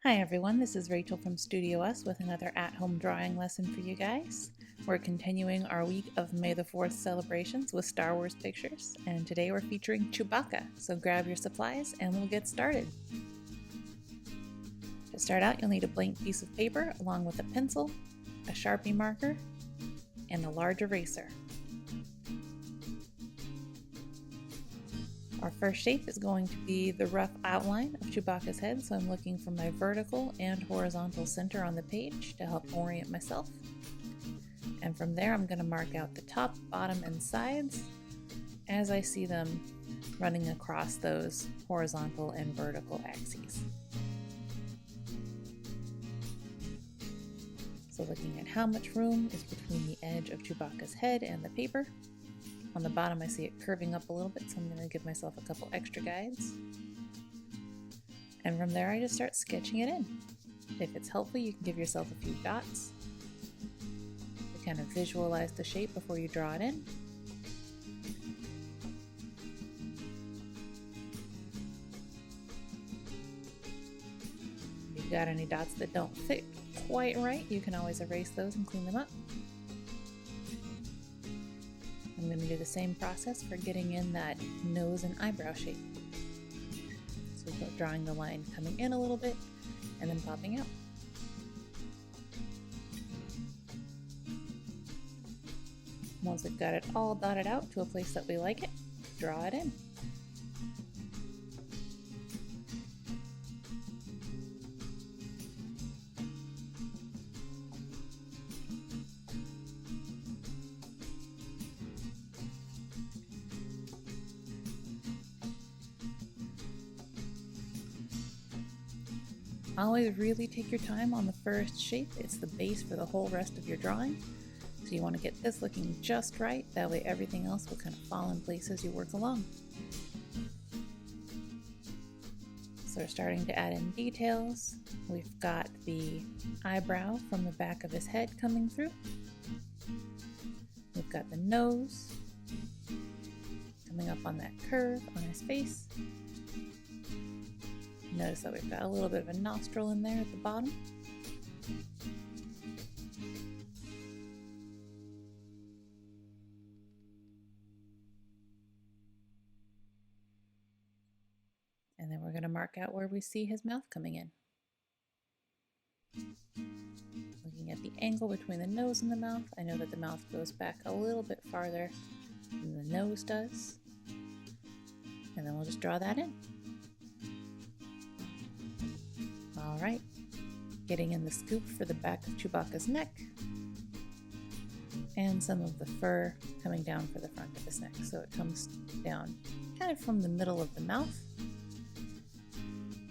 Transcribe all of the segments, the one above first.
Hi everyone, this is Rachel from StudioUs with another at-home drawing lesson for you guys. We're continuing our week of May the 4th celebrations with Star Wars pictures, and today we're featuring Chewbacca, so grab your supplies and we'll get started. To start out, you'll need a blank piece of paper along with a pencil, a Sharpie marker, and a large eraser. Our first shape is going to be the rough outline of Chewbacca's head, so I'm looking for my vertical and horizontal center on the page to help orient myself. And from there I'm going to mark out the top, bottom, and sides as I see them running across those horizontal and vertical axes. So looking at how much room is between the edge of Chewbacca's head and the paper. On the bottom I see it curving up a little bit, so I'm going to give myself a couple extra guides. And from there I just start sketching it in. If it's helpful, you can give yourself a few dots to kind of visualize the shape before you draw it in. If you've got any dots that don't fit quite right, you can always erase those and clean them up. I'm going to do the same process for getting in that nose and eyebrow shape. So we're drawing the line coming in a little bit and then popping out. Once we've got it all dotted out to a place that we like it, draw it in. Always really take your time on the first shape. It's the base for the whole rest of your drawing. So you want to get this looking just right, that way everything else will kind of fall in place as you work along. So we're starting to add in details. We've got the eyebrow from the back of his head coming through. We've got the nose coming up on that curve on his face. Notice that we've got a little bit of a nostril in there at the bottom. And then we're going to mark out where we see his mouth coming in. Looking at the angle between the nose and the mouth, I know that the mouth goes back a little bit farther than the nose does. And then we'll just draw that in. Alright, getting in the scoop for the back of Chewbacca's neck, and some of the fur coming down for the front of his neck. So it comes down kind of from the middle of the mouth,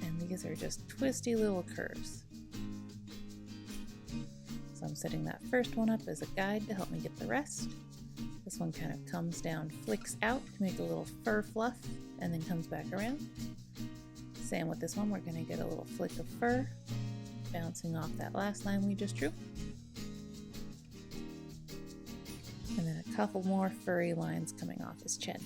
and these are just twisty little curves. So I'm setting that first one up as a guide to help me get the rest. This one kind of comes down, flicks out to make a little fur fluff, and then comes back around. Same with this one, we're going to get a little flick of fur bouncing off that last line we just drew. And then a couple more furry lines coming off his chin.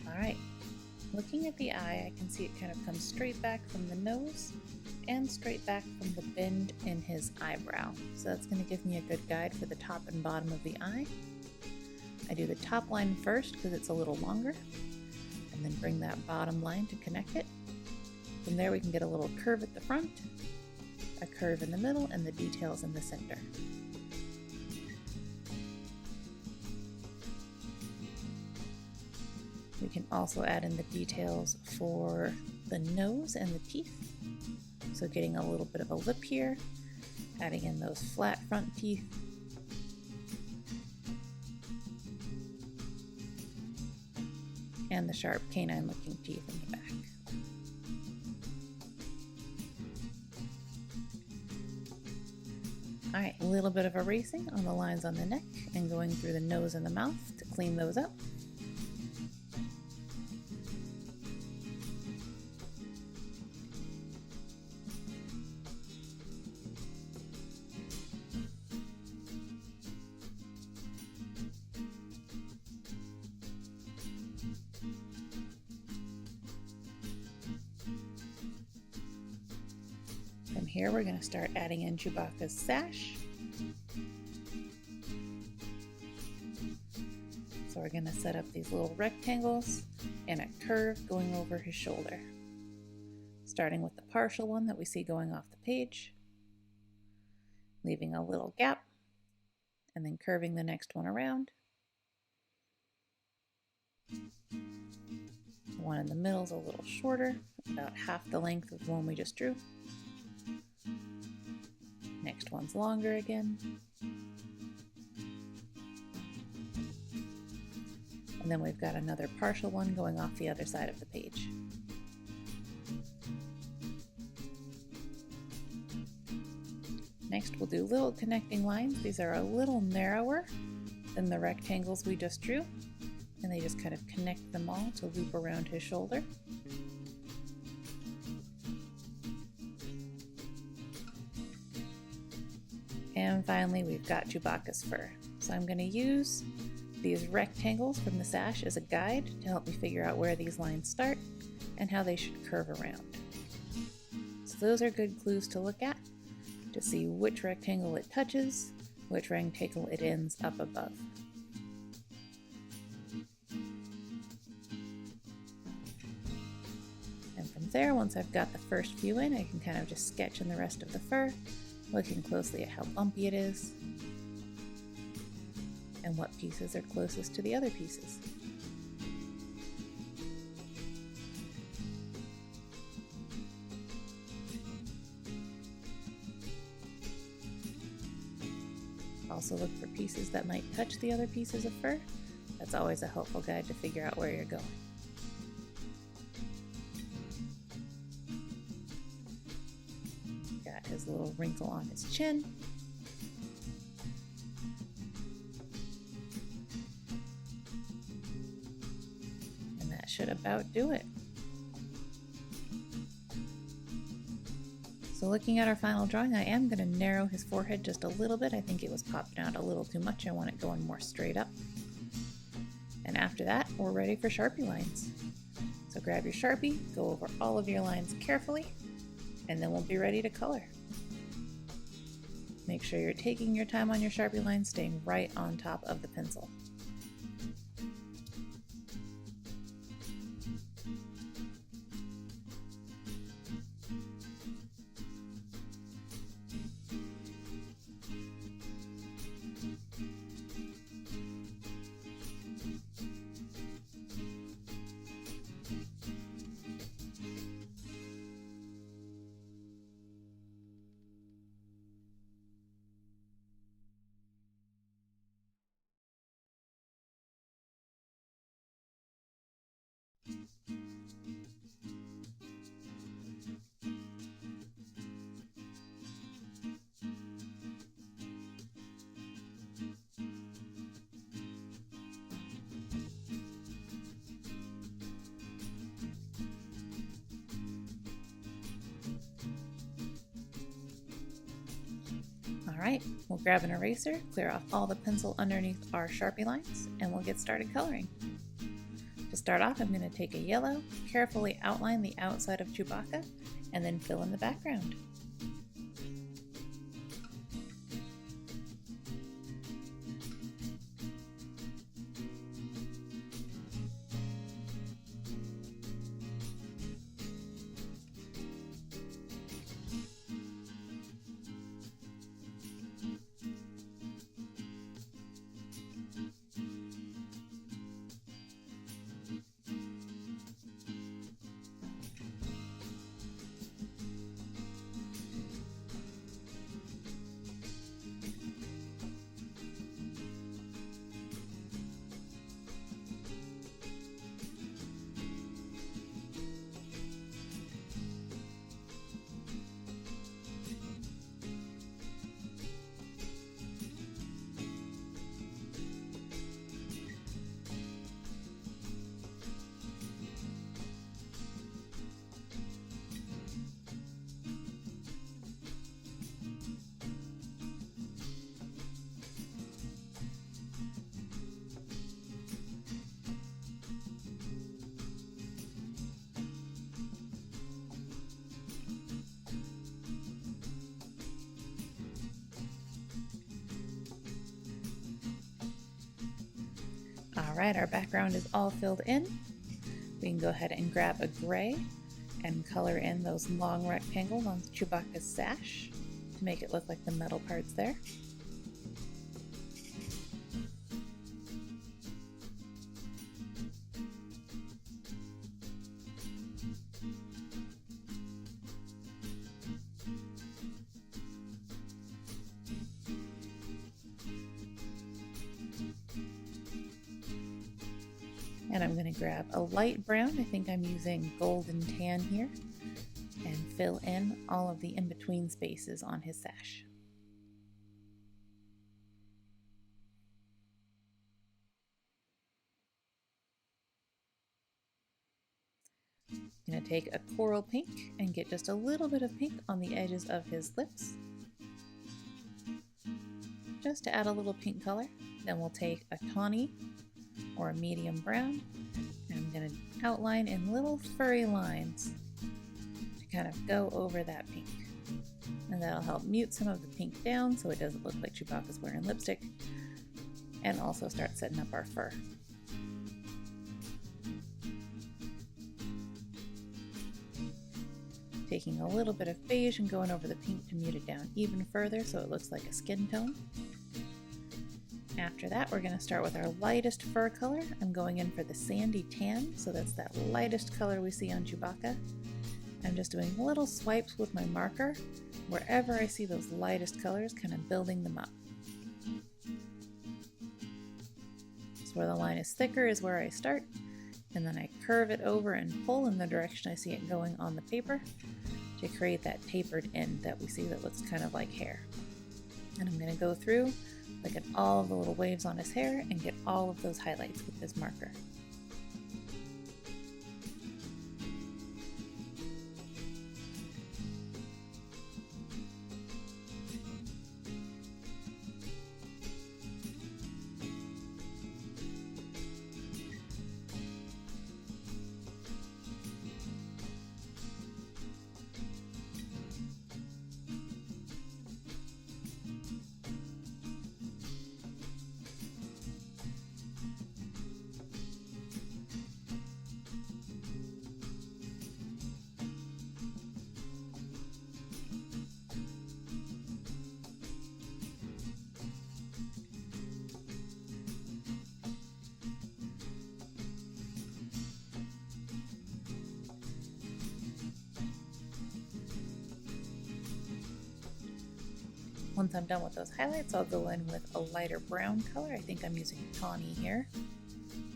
Alright, looking at the eye, I can see it kind of comes straight back from the nose and straight back from the bend in his eyebrow. So that's going to give me a good guide for the top and bottom of the eye. I do the top line first because it's a little longer, and then bring that bottom line to connect it. From there we can get a little curve at the front, a curve in the middle, and the details in the center. We can also add in the details for the nose and the teeth. So getting a little bit of a lip here, adding in those flat front teeth, and the sharp canine looking teeth in the back. Alright, a little bit of erasing on the lines on the neck and going through the nose and the mouth to clean those up. here we're going to start adding in Chewbacca's sash. So we're going to set up these little rectangles and a curve going over his shoulder. Starting with the partial one that we see going off the page, leaving a little gap, and then curving the next one around. The one in the middle is a little shorter, about half the length of the one we just drew. Next one's longer again. And then we've got another partial one going off the other side of the page. Next, we'll do little connecting lines. These are a little narrower than the rectangles we just drew, and they just kind of connect them all to loop around his shoulder. And finally, we've got Chewbacca's fur. So I'm going to use these rectangles from the sash as a guide to help me figure out where these lines start and how they should curve around. So those are good clues to look at to see which rectangle it touches, which rectangle it ends up above. And from there, once I've got the first few in, I can kind of just sketch in the rest of the fur, looking closely at how bumpy it is and what pieces are closest to the other pieces. Also look for pieces that might touch the other pieces of fur. That's always a helpful guide to figure out where you're going. Got his little wrinkle on his chin. And that should about do it. So looking at our final drawing, I am going to narrow his forehead just a little bit. I think it was popping out a little too much. I want it going more straight up. And after that, we're ready for Sharpie lines. So grab your Sharpie, go over all of your lines carefully, and then we'll be ready to color. Make sure you're taking your time on your Sharpie lines, staying right on top of the pencil. Alright, we'll grab an eraser, clear off all the pencil underneath our Sharpie lines, and we'll get started coloring. To start off, I'm going to take a yellow, carefully outline the outside of Chewbacca, and then fill in the background. All right, our background is all filled in. We can go ahead and grab a gray and color in those long rectangles on Chewbacca's sash to make it look like the metal parts there. And I'm going to grab a light brown, I think I'm using golden tan here, and fill in all of the in-between spaces on his sash. I'm going to take a coral pink and get just a little bit of pink on the edges of his lips, just to add a little pink color. Then we'll take a tawny or a medium brown, and I'm going to outline in little furry lines to kind of go over that pink. And that'll help mute some of the pink down so it doesn't look like Chewbacca's wearing lipstick, and also start setting up our fur. Taking a little bit of beige and going over the pink to mute it down even further so it looks like a skin tone. After that, we're going to start with our lightest fur color. I'm going in for the sandy tan, so that's that lightest color we see on Chewbacca. I'm just doing little swipes with my marker wherever I see those lightest colors, kind of building them up. So where the line is thicker is where I start, and then I curve it over and pull in the direction I see it going on the paper to create that tapered end that we see that looks kind of like hair. And I'm going to go through, look at all of the little waves on his hair, and get all of those highlights with this marker. Once I'm done with those highlights, I'll go in with a lighter brown color. I think I'm using tawny here.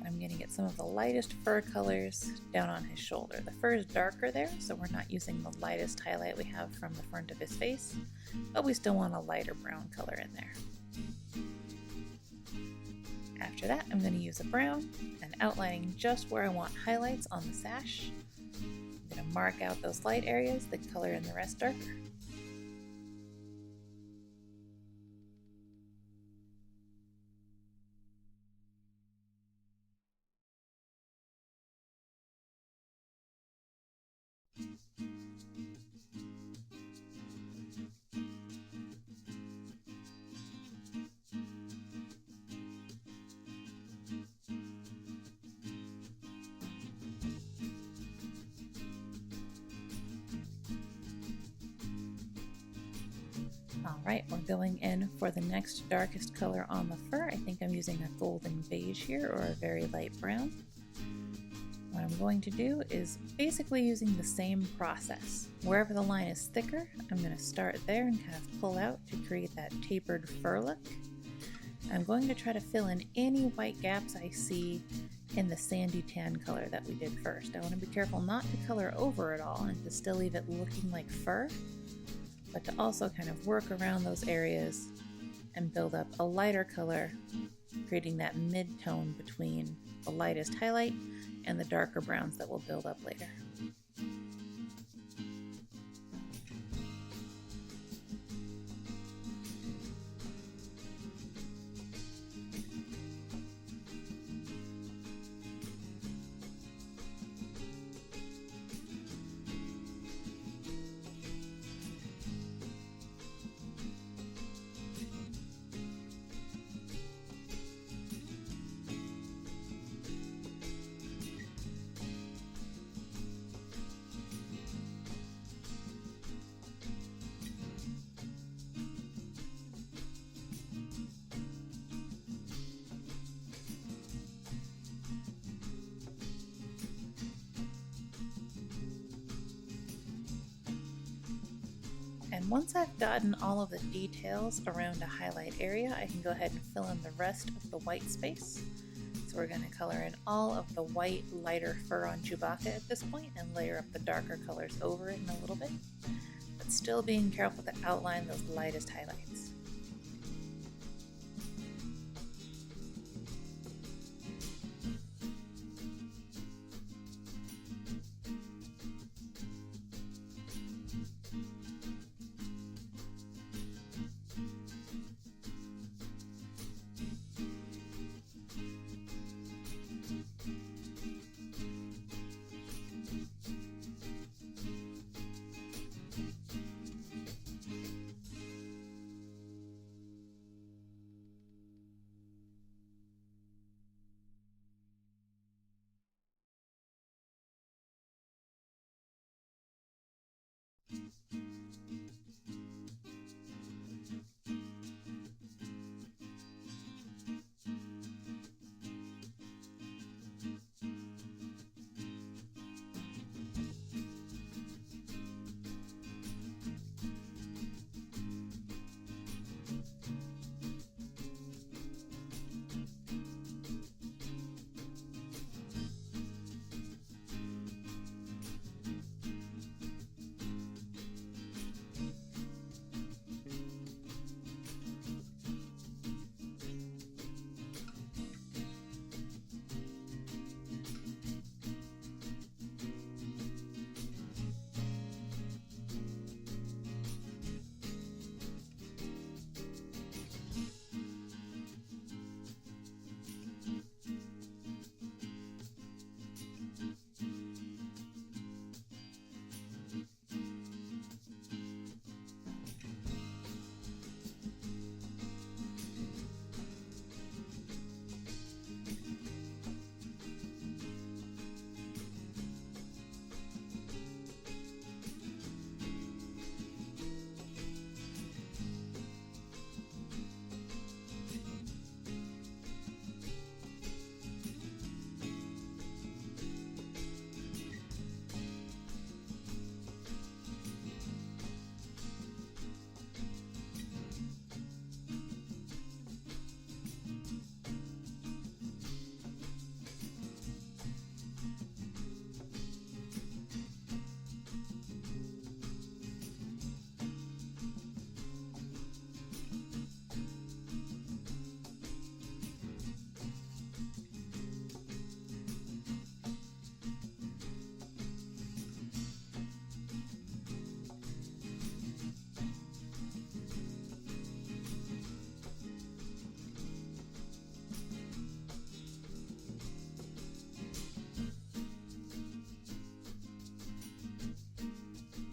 I'm going to get some of the lightest fur colors down on his shoulder. The fur is darker there, so we're not using the lightest highlight we have from the front of his face, but we still want a lighter brown color in there. After that, I'm going to use a brown and outlining just where I want highlights on the sash. I'm going to mark out those light areas, the color in the rest darker. Alright, we're going in for the next darkest color on the fur. I think I'm using a golden beige here, or a very light brown. What I'm going to do is basically using the same process. Wherever the line is thicker, I'm going to start there and kind of pull out to create that tapered fur look. I'm going to try to fill in any white gaps I see in the sandy tan color that we did first. I want to be careful not to color over it all and to still leave it looking like fur, but to also kind of work around those areas and build up a lighter color, creating that mid-tone between the lightest highlight and the darker browns that will build up later. And once I've gotten all of the details around a highlight area, I can go ahead and fill in the rest of the white space. So we're going to color in all of the white, lighter fur on Chewbacca at this point and layer up the darker colors over it in a little bit, but still being careful to outline those lightest highlights.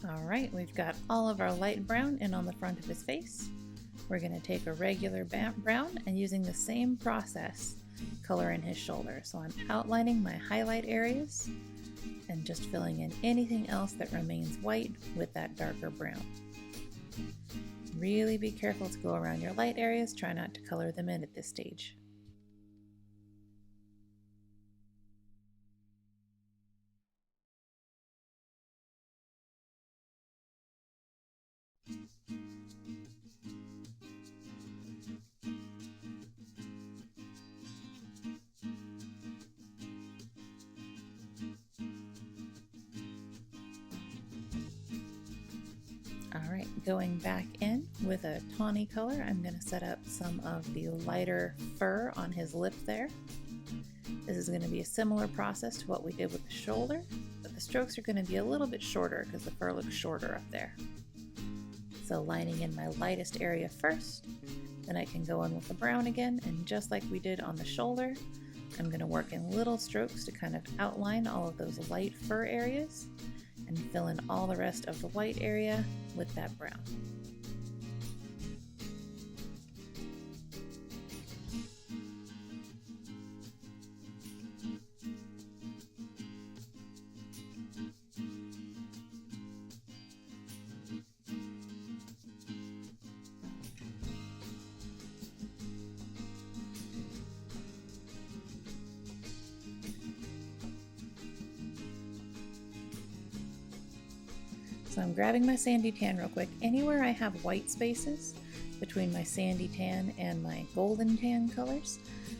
Alright, we've got all of our light brown in on the front of his face. We're going to take a regular brown and using the same process, color in his shoulder. So I'm outlining my highlight areas and just filling in anything else that remains white with that darker brown. Really be careful to go around your light areas, try not to color them in at this stage. Alright, going back in with a tawny color, I'm going to set up some of the lighter fur on his lip there. This is going to be a similar process to what we did with the shoulder, but the strokes are going to be a little bit shorter because the fur looks shorter up there. So lining in my lightest area first, then I can go in with the brown again, and just like we did on the shoulder, I'm going to work in little strokes to kind of outline all of those light fur areas and fill in all the rest of the white area with that brown. So I'm grabbing my sandy tan real quick. Anywhere I have white spaces between my sandy tan and my golden tan colors,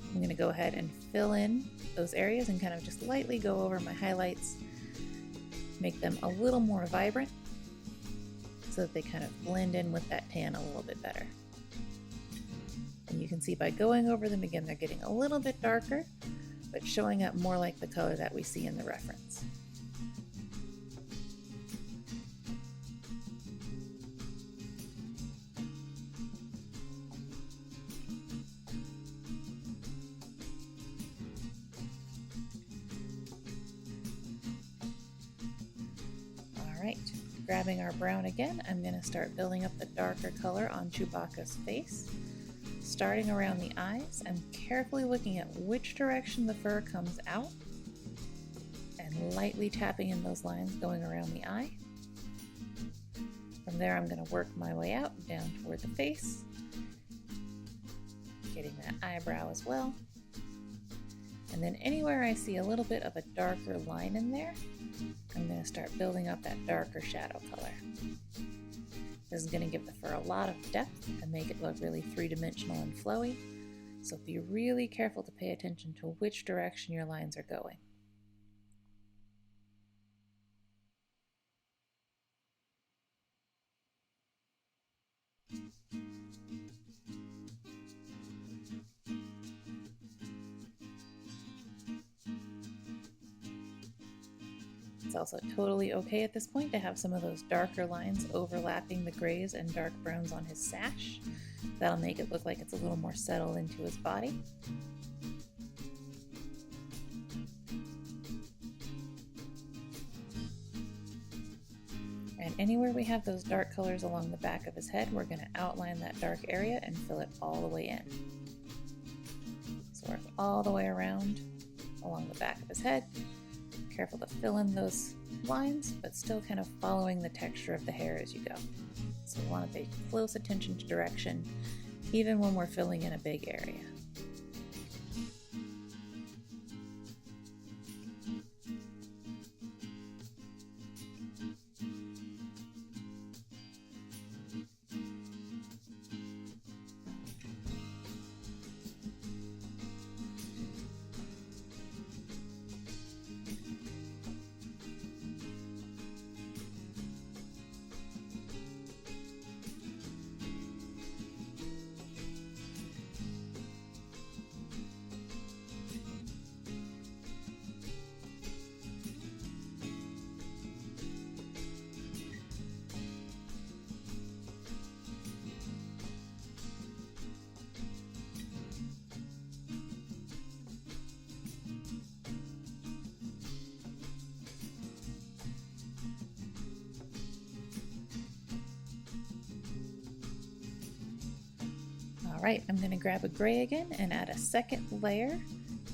I'm going to go ahead and fill in those areas and kind of just lightly go over my highlights, make them a little more vibrant so that they kind of blend in with that tan a little bit better. And you can see by going over them again, they're getting a little bit darker, but showing up more like the color that we see in the reference. Alright, grabbing our brown again, I'm going to start building up the darker color on Chewbacca's face. Starting around the eyes, I'm carefully looking at which direction the fur comes out and lightly tapping in those lines going around the eye. From there I'm going to work my way out down toward the face, getting that eyebrow as well. And then anywhere I see a little bit of a darker line in there, I'm going to start building up that darker shadow color. This is going to give the fur a lot of depth and make it look really three-dimensional and flowy, so be really careful to pay attention to which direction your lines are going. It's also totally okay at this point to have some of those darker lines overlapping the grays and dark browns on his sash. That'll make it look like it's a little more settled into his body. And anywhere we have those dark colors along the back of his head, we're going to outline that dark area and fill it all the way in. So work all the way around along the back of his head. Careful to fill in those lines, but still kind of following the texture of the hair as you go. So we want to pay close attention to direction, even when we're filling in a big area. Alright, I'm going to grab a gray again and add a second layer,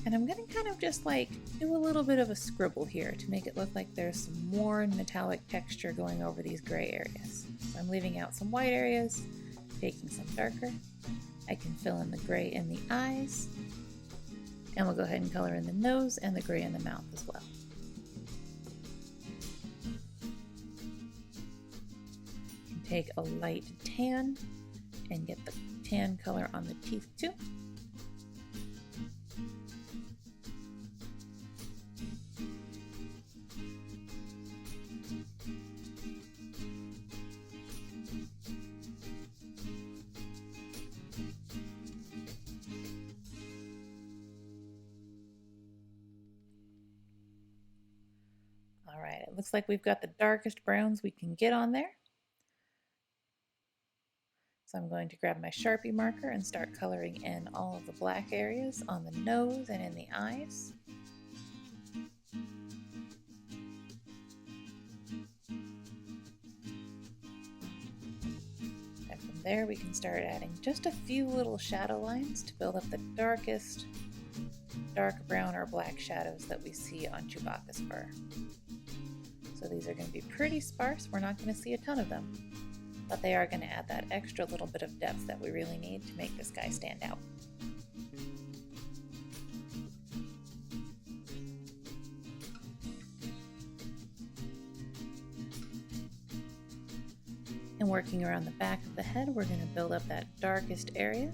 and I'm going to kind of just like do a little bit of a scribble here to make it look like there's some more metallic texture going over these gray areas. So I'm leaving out some white areas, taking some darker. I can fill in the gray in the eyes, and we'll go ahead and color in the nose and the gray in the mouth as well. You can take a light tan and get the tan color on the teeth too. All right, it looks like we've got the darkest browns we can get on there. So I'm going to grab my Sharpie marker and start coloring in all of the black areas on the nose and in the eyes. And from there we can start adding just a few little shadow lines to build up the darkest dark brown or black shadows that we see on Chewbacca's fur. So these are going to be pretty sparse. We're not going to see a ton of them, but they are going to add that extra little bit of depth that we really need to make this guy stand out. And working around the back of the head, we're going to build up that darkest area.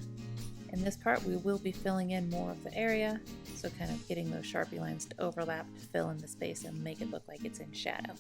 In this part, we will be filling in more of the area, so kind of getting those Sharpie lines to overlap to fill in the space and make it look like it's in shadow.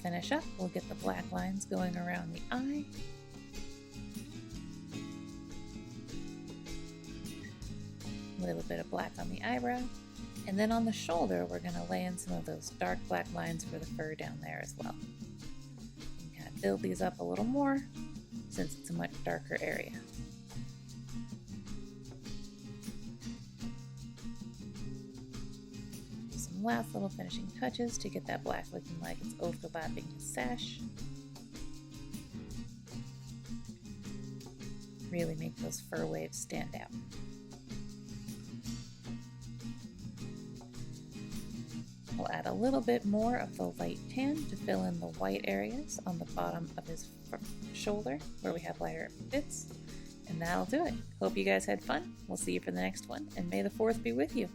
Finish up, we'll get the black lines going around the eye. A little bit of black on the eyebrow. And then on the shoulder, we're going to lay in some of those dark black lines for the fur down there as well. You can kind of build these up a little more since it's a much darker area. Last little finishing touches to get that black looking like it's overlapping his sash. Really make those fur waves stand out. We'll add a little bit more of the light tan to fill in the white areas on the bottom of his shoulder where we have lighter bits. And that'll do it. Hope you guys had fun. We'll see you for the next one, and may the 4th be with you.